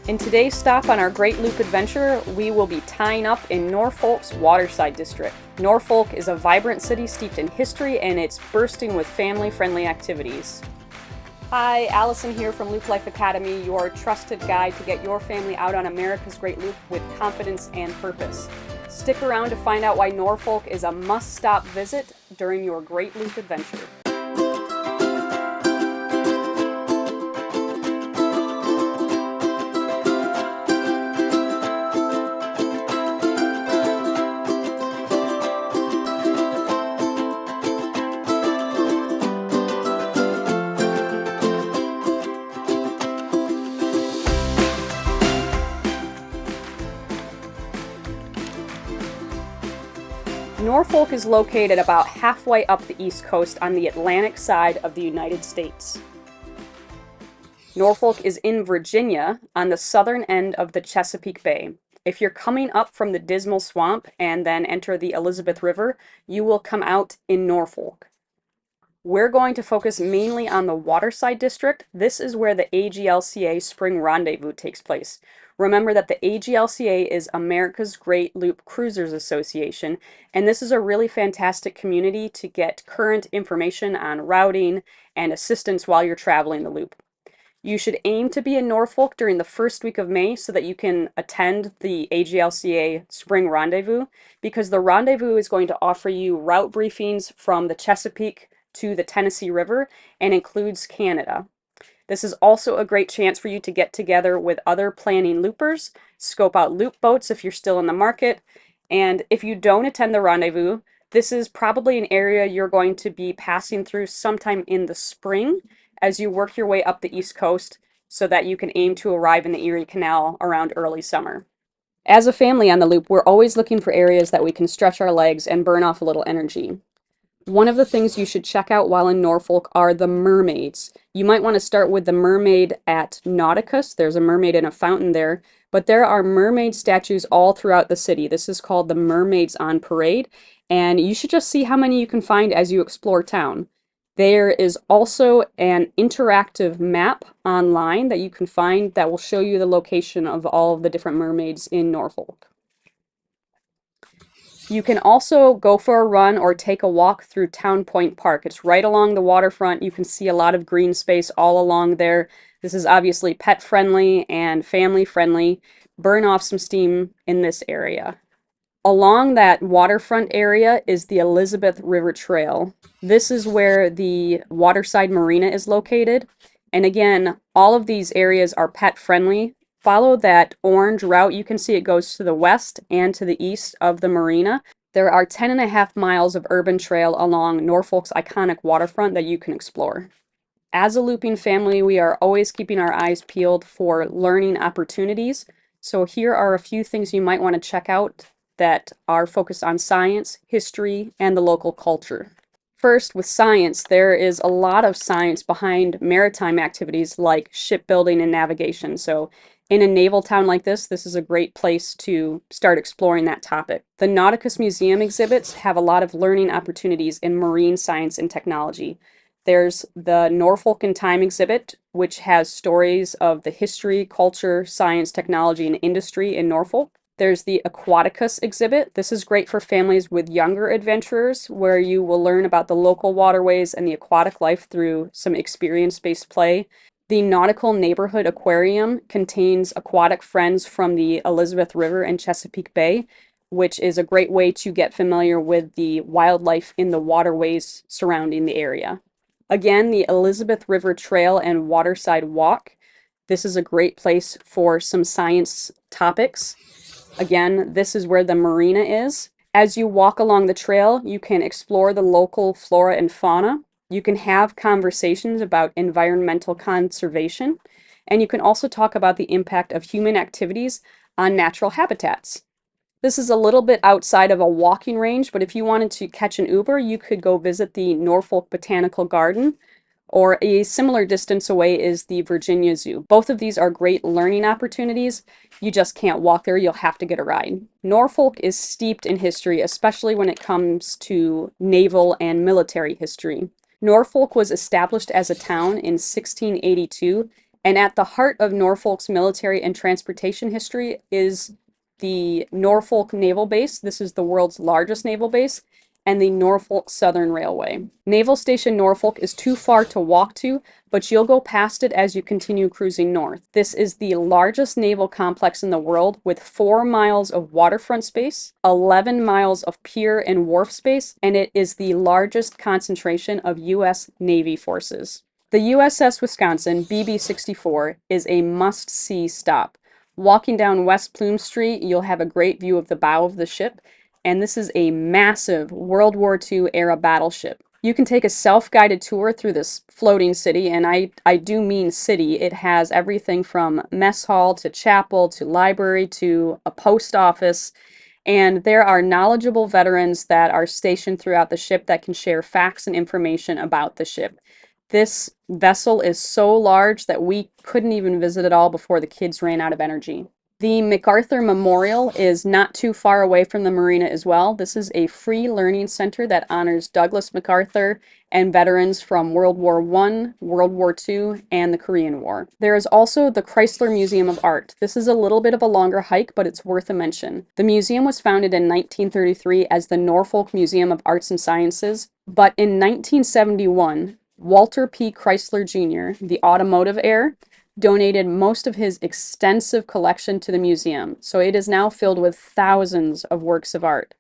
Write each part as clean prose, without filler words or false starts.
In today's stop on our Great Loop adventure, we will be tying up in Norfolk's Waterside district. Norfolk is a vibrant city steeped in history, and it's bursting with family-friendly activities. Hi, Alison here from Loop Life Academy, your trusted guide to get your family out on America's Great Loop with confidence and purpose. Stick around to find out why Norfolk is a must-stop visit during your Great Loop adventure. Norfolk is located about halfway up the East Coast on the Atlantic side of the United States. Norfolk is in Virginia on the southern end of the Chesapeake Bay. If you're coming up from the Dismal Swamp and then enter the Elizabeth River, you will come out in Norfolk. We're going to focus mainly on the Waterside district. This is where the AGLCA Spring Rendezvous takes place. Remember that the AGLCA is America's Great Loop Cruisers Association, and this is a really fantastic community to get current information on routing and assistance while you're traveling the loop. You should aim to be in Norfolk during the first week of May so that you can attend the AGLCA Spring Rendezvous, because the rendezvous is going to offer you route briefings from the Chesapeake to the Tennessee River and includes Canada. This is also a great chance for you to get together with other planning loopers, scope out loop boats if you're still in the market, and if you don't attend the rendezvous, this is probably an area you're going to be passing through sometime in the spring as you work your way up the East Coast so that you can aim to arrive in the Erie Canal around early summer. As a family on the loop, we're always looking for areas that we can stretch our legs and burn off a little energy. One of the things you should check out while in Norfolk are the mermaids. You might want to start with the mermaid at Nauticus. There's a mermaid in a fountain there, but there are mermaid statues all throughout the city. This is called the Mermaids on Parade, and you should just see how many you can find as you explore town. There is also an interactive map online that you can find that will show you the location of all of the different mermaids in Norfolk. You can also go for a run or take a walk through Town Point Park. It's right along the waterfront. You can see a lot of green space all along there. This is obviously pet friendly and family friendly. Burn off some steam in this area. Along that waterfront area is the Elizabeth River Trail. This is where the Waterside Marina is located. And again, all of these areas are pet friendly. Follow that orange route. You can see it goes to the west and to the east of the marina. There are 10.5 miles of urban trail along Norfolk's iconic waterfront that you can explore. As a looping family, we are always keeping our eyes peeled for learning opportunities. So here are a few things you might want to check out that are focused on science, history, and the local culture. First, with science, there is a lot of science behind maritime activities like shipbuilding and navigation. So in a naval town like this is a great place to start exploring that topic. The Nauticus Museum exhibits have a lot of learning opportunities in marine science and technology. There's the Norfolk in Time exhibit, which has stories of the history, culture, science, technology, and industry in Norfolk. There's the Aquaticus exhibit. This is great for families with younger adventurers, where you will learn about the local waterways and the aquatic life through some experience-based play. The Nautical Neighborhood Aquarium contains aquatic friends from the Elizabeth River and Chesapeake Bay, which is a great way to get familiar with the wildlife in the waterways surrounding the area. Again, the Elizabeth River Trail and Waterside Walk. This is a great place for some science topics. Again, this is where the marina is. As you walk along the trail, you can explore the local flora and fauna. You can have conversations about environmental conservation, and you can also talk about the impact of human activities on natural habitats. This is a little bit outside of a walking range, but if you wanted to catch an Uber, you could go visit the Norfolk Botanical Garden, or a similar distance away is the Virginia Zoo. Both of these are great learning opportunities. You just can't walk there, you'll have to get a ride. Norfolk is steeped in history, especially when it comes to naval and military history. Norfolk was established as a town in 1682 And at the heart of Norfolk's military and transportation history is the Norfolk Naval Base. This is the world's largest naval base, and the Norfolk Southern Railway. Naval Station Norfolk is too far to walk to, but you'll go past it as you continue cruising north. This is the largest naval complex in the world with 4 miles of waterfront space, 11 miles of pier and wharf space, and it is the largest concentration of U.S. Navy forces. The USS Wisconsin BB-64 is a must-see stop. Walking down West Plume Street, you'll have a great view of the bow of the ship, and this is a massive World War II era battleship. You can take a self-guided tour through this floating city, and I do mean city. It has everything from mess hall to chapel to library to a post office, and there are knowledgeable veterans that are stationed throughout the ship that can share facts and information about the ship. This vessel is so large that we couldn't even visit it all before the kids ran out of energy. The MacArthur Memorial is not too far away from the marina as well. This is a free learning center that honors Douglas MacArthur and veterans from World War I, World War II, and the Korean War. There is also the Chrysler Museum of Art. This is a little bit of a longer hike, but it's worth a mention. The museum was founded in 1933 as the Norfolk Museum of Arts and Sciences, but in 1971, Walter P. Chrysler Jr., the automotive heir, donated most of his extensive collection to the museum, so it is now filled with thousands of works of art.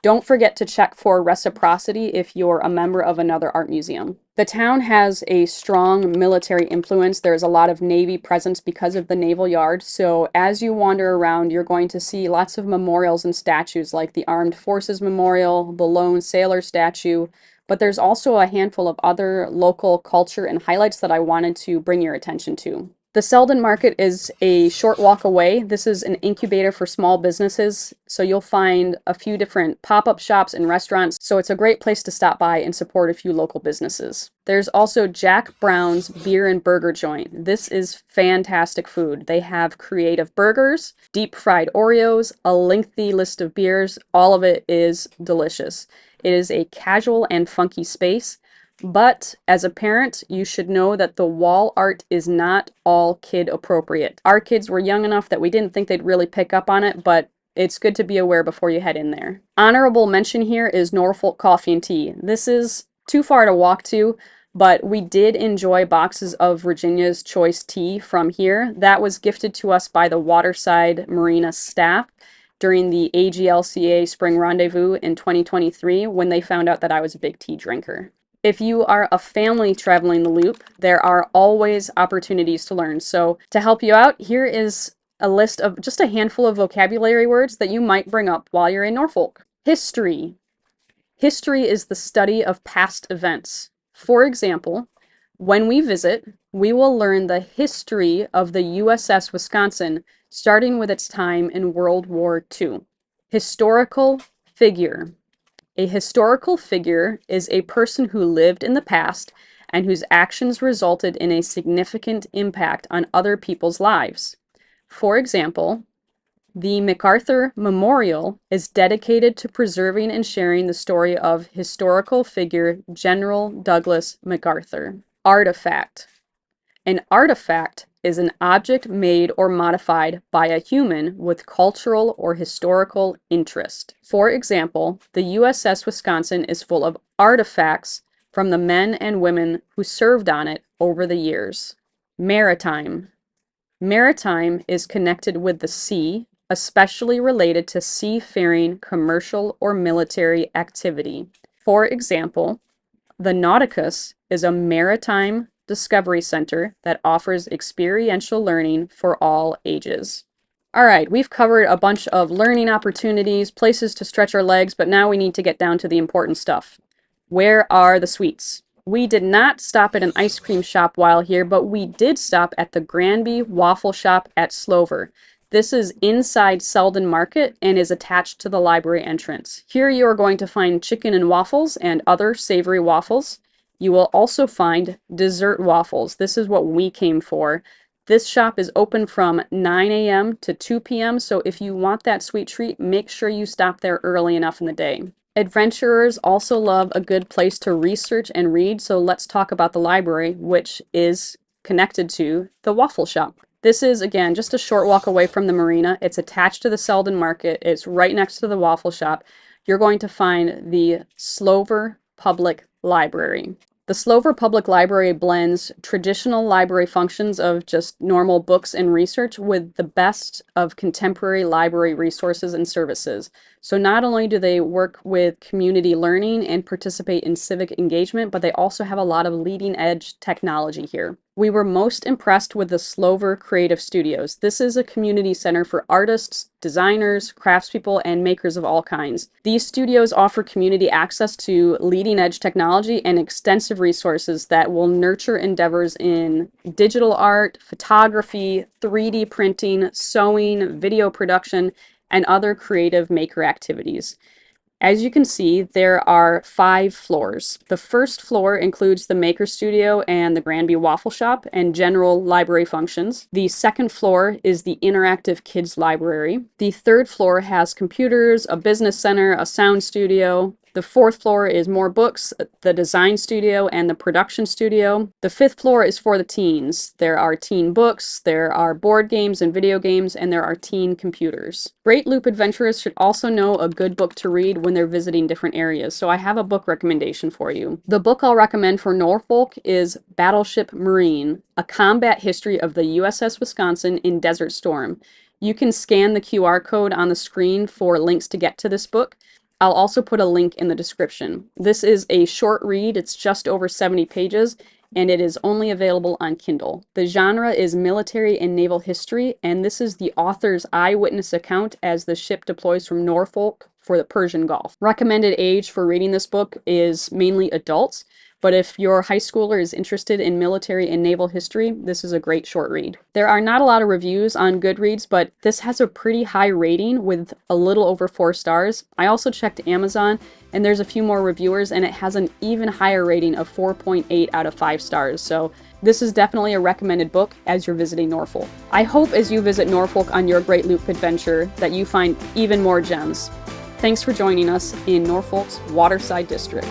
Don't forget to check for reciprocity if you're a member of another art museum. The town has a strong military influence. There's a lot of Navy presence because of the Naval Yard, so as you wander around, you're going to see lots of memorials and statues like the Armed Forces Memorial, the Lone Sailor statue, but there's also a handful of other local culture and highlights that I wanted to bring your attention to. The Selden Market is a short walk away. This is an incubator for small businesses, so you'll find a few different pop-up shops and restaurants, so it's a great place to stop by and support a few local businesses. There's also Jack Brown's Beer and Burger Joint. This is fantastic food. They have creative burgers, deep-fried Oreos, a lengthy list of beers. All of it is delicious. It is a casual and funky space, but as a parent, you should know that the wall art is not all kid appropriate. Our kids were young enough that we didn't think they'd really pick up on it, but it's good to be aware before you head in there. Honorable mention here is Norfolk Coffee and Tea. This is too far to walk to, but we did enjoy boxes of Virginia's Choice tea from here. That was gifted to us by the Waterside Marina staff during the AGLCA Spring Rendezvous in 2023 when they found out that I was a big tea drinker. If you are a family traveling the loop, there are always opportunities to learn. So to help you out, here is a list of just a handful of vocabulary words that you might bring up while you're in Norfolk. History. History is the study of past events. For example, when we visit, we will learn the history of the USS Wisconsin, starting with its time in World War II. Historical figure. A historical figure is a person who lived in the past and whose actions resulted in a significant impact on other people's lives. For example, the MacArthur Memorial is dedicated to preserving and sharing the story of historical figure General Douglas MacArthur. Artifact. An artifact is an object made or modified by a human with cultural or historical interest. For example, the USS Wisconsin is full of artifacts from the men and women who served on it over the years. Maritime. Maritime is connected with the sea, especially related to seafaring, commercial, or military activity. For example, the Nauticus is a maritime discovery center that offers experiential learning for all ages. All right, we've covered a bunch of learning opportunities, places to stretch our legs, but now we need to get down to the important stuff. Where are the sweets? We did not stop at an ice cream shop while here, but we did stop at the Granby Waffle Shop at Slover. This is inside Selden Market and is attached to the library entrance. Here you are going to find chicken and waffles and other savory waffles. You will also find dessert waffles. This is what we came for. This shop is open from 9 a.m. to 2 p.m., so if you want that sweet treat, make sure you stop there early enough in the day. Adventurers also love a good place to research and read, so let's talk about the library, which is connected to the waffle shop. This is, again, just a short walk away from the marina. It's attached to the Selden Market. It's right next to the waffle shop. You're going to find the Slover Public Library. The Slover Public Library blends traditional library functions of just normal books and research with the best of contemporary library resources and services. So not only do they work with community learning and participate in civic engagement, but they also have a lot of leading edge technology here. We were most impressed with the Slover Creative Studios. This is a community center for artists, designers, craftspeople, and makers of all kinds. These studios offer community access to leading edge technology and extensive resources that will nurture endeavors in digital art, photography, 3D printing, sewing, video production, and other creative maker activities. As you can see, there are 5 floors. The first floor includes the Maker Studio and the Granby Waffle Shop and general library functions. The second floor is the Interactive Kids Library. The third floor has computers, a business center, a sound studio. The fourth floor is more books, the design studio, and the production studio. The fifth floor is for the teens. There are teen books, there are board games and video games, and there are teen computers. Great Loop adventurers should also know a good book to read when they're visiting different areas, so I have a book recommendation for you. The book I'll recommend for Norfolk is Battleship Marine, A Combat History of the USS Wisconsin in Desert Storm. You can scan the QR code on the screen for links to get to this book. I'll also put a link in the description. This is a short read. It's just over 70 pages, and it is only available on Kindle. The genre is military and naval history, and this is the author's eyewitness account as the ship deploys from Norfolk for the Persian Gulf. Recommended age for reading this book is mainly adults, but if your high schooler is interested in military and naval history, this is a great short read. There are not a lot of reviews on Goodreads, but this has a pretty high rating with a little over 4 stars. I also checked Amazon, and there's a few more reviewers, and it has an even higher rating of 4.8 out of 5 stars. So this is definitely a recommended book as you're visiting Norfolk. I hope as you visit Norfolk on your Great Loop adventure that you find even more gems. Thanks for joining us in Norfolk's Waterside District.